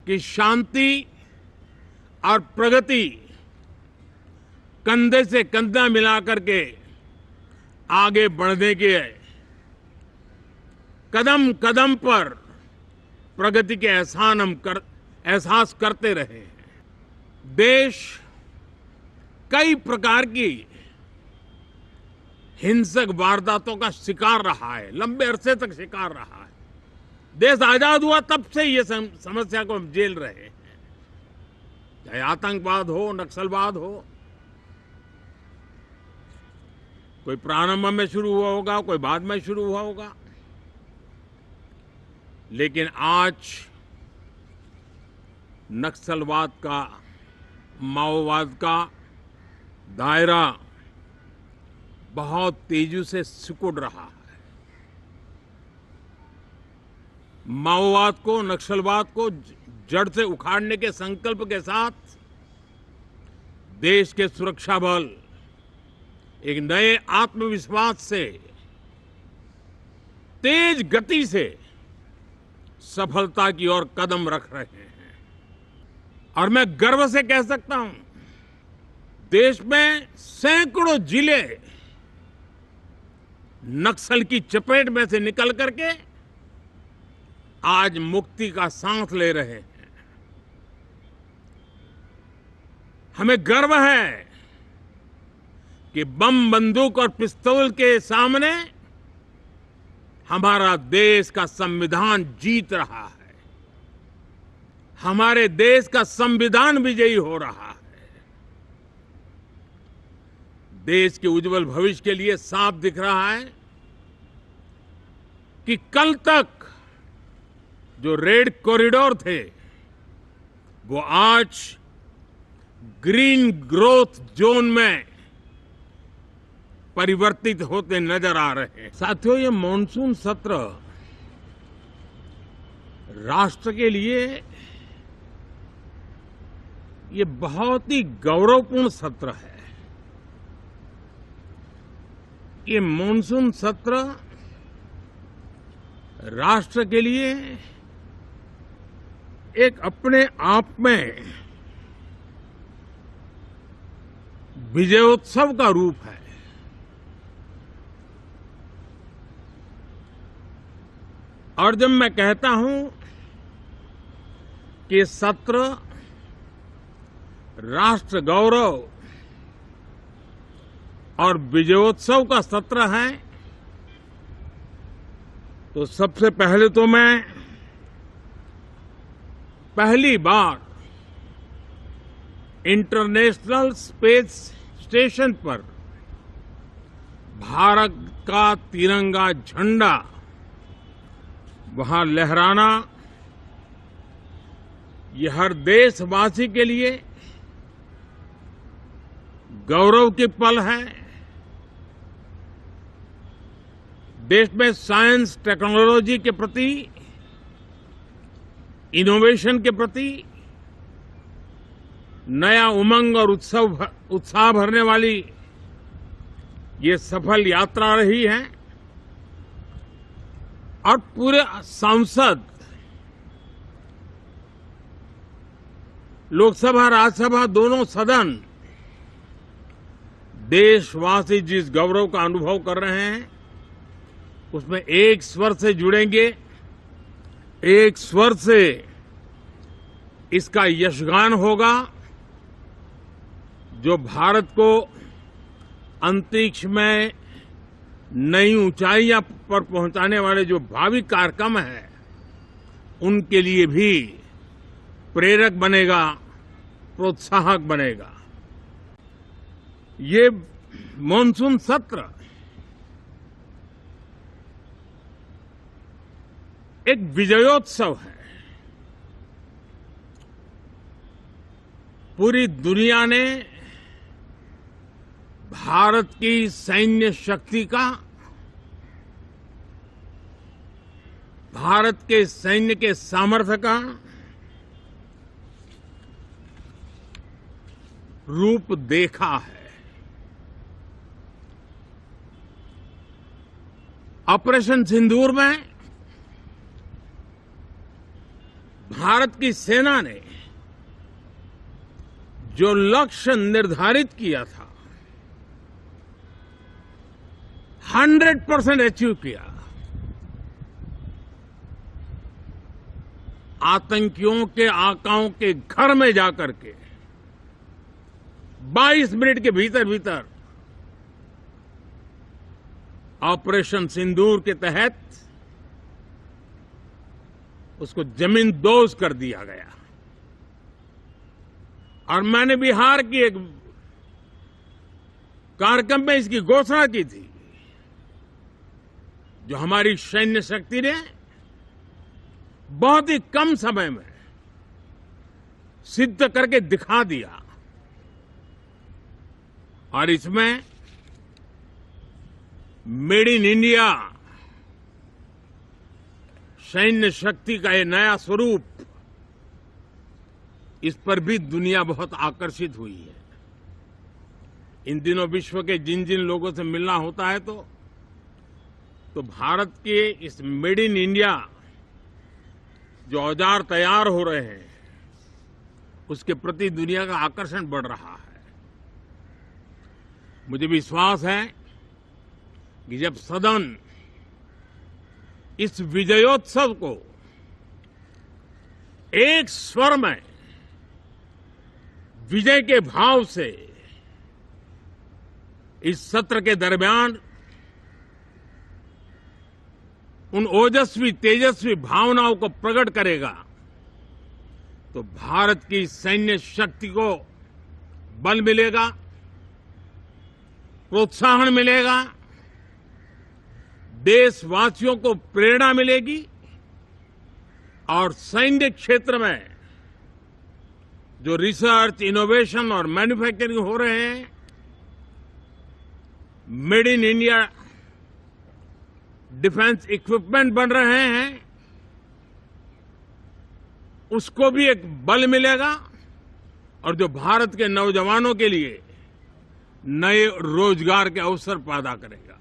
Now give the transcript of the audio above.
कि शांति और प्रगति कंधे से कंधा मिलाकर के आगे बढ़ने के कदम कदम पर प्रगति के एहसास करते रहे हैं। देश कई प्रकार की हिंसक वारदातों का शिकार रहा है, लंबे अरसे तक शिकार रहा है। देश आजाद हुआ तब से ये समस्या को हम झेल रहे हैं, चाहे आतंकवाद हो, नक्सलवाद हो। कोई प्रारंभ में शुरू हुआ होगा, कोई बाद में शुरू हुआ होगा, लेकिन आज नक्सलवाद का, माओवाद का दायरा बहुत तेजी से सिकुड़ रहा है। माओवाद को, नक्सलवाद को जड़ से उखाड़ने के संकल्प के साथ देश के सुरक्षा बल एक नए आत्मविश्वास से, तेज गति से सफलता की ओर कदम रख रहे हैं। और मैं गर्व से कह सकता हूं, देश में सैकड़ों जिले नक्सल की चपेट में से निकल करके आज मुक्ति का सांस ले रहे हैं। हमें गर्व है कि बम, बंदूक और पिस्तौल के सामने हमारा देश का संविधान जीत रहा है। हमारे देश का संविधान विजयी हो रहा है। देश के उज्जवल भविष्य के लिए साफ दिख रहा है कि कल तक जो रेड कॉरिडोर थे, वो आज ग्रीन ग्रोथ जोन में परिवर्तित होते नजर आ रहे हैं। साथियों, ये मॉनसून सत्र राष्ट्र के लिए ये बहुत ही गौरवपूर्ण सत्र है। ये मॉनसून सत्र राष्ट्र के लिए एक अपने आप में विजयोत्सव का रूप है। और जब मैं कहता हूं कि सत्र राष्ट्र गौरव और विजयोत्सव का सत्र है, तो सबसे पहले तो मैं पहली बार इंटरनेशनल स्पेस स्टेशन पर भारत का तिरंगा झंडा वहां लहराना, ये हर देशवासी के लिए गौरव की पल है। देश में साइंस, टेक्नोलॉजी के प्रति, इनोवेशन के प्रति नया उमंग और उत्साह भरने वाली ये सफल यात्रा रही है। और पूरे सांसद, लोकसभा, राज्यसभा दोनों सदन देशवासी जिस गौरव का अनुभव कर रहे हैं, उसमें एक स्वर से जुड़ेंगे, एक स्वर से इसका यशगान होगा। जो भारत को अंतरिक्ष में नई ऊंचाइयां पर पहुंचाने वाले जो भावी कार्यक्रम हैं, उनके लिए भी प्रेरक बनेगा, प्रोत्साहक बनेगा। ये मॉनसून सत्र एक विजयोत्सव है। पूरी दुनिया ने भारत की सैन्य शक्ति का, भारत के सैन्य के सामर्थ्य का रूप देखा है। ऑपरेशन सिंदूर में भारत भारत की सेना ने जो लक्ष्य निर्धारित किया था 100% अचीव किया। आतंकियों के आकाओं के घर में जाकर के 22 मिनट के भीतर भीतर ऑपरेशन सिंदूर के तहत उसको जमींदोज कर दिया गया। और मैंने बिहार की एक कार्यक्रम में इसकी घोषणा की थी, जो हमारी सैन्य शक्ति ने बहुत ही कम समय में सिद्ध करके दिखा दिया। और इसमें मेड इन इंडिया सैन्य शक्ति का ये नया स्वरूप, इस पर भी दुनिया बहुत आकर्षित हुई है। इन दिनों विश्व के जिन जिन लोगों से मिलना होता है तो भारत के इस मेड इन इंडिया जो औजार तैयार हो रहे हैं, उसके प्रति दुनिया का आकर्षण बढ़ रहा है। मुझे विश्वास है कि जब सदन इस विजयोत्सव को एक स्वर में विजय के भाव से इस सत्र के दरमियान उन ओजस्वी तेजस्वी भावनाओं को प्रकट करेगा, तो भारत की सैन्य शक्ति को बल मिलेगा, प्रोत्साहन मिलेगा, देशवासियों को प्रेरणा मिलेगी और सैन्य क्षेत्र में जो रिसर्च, इनोवेशन और मैन्युफैक्चरिंग हो रहे हैं, made in India defence equipment बन रहे हैं, उसको भी एक बल मिलेगा और जो भारत के नौजवानों के लिए नए रोजगार के अवसर पैदा करेगा।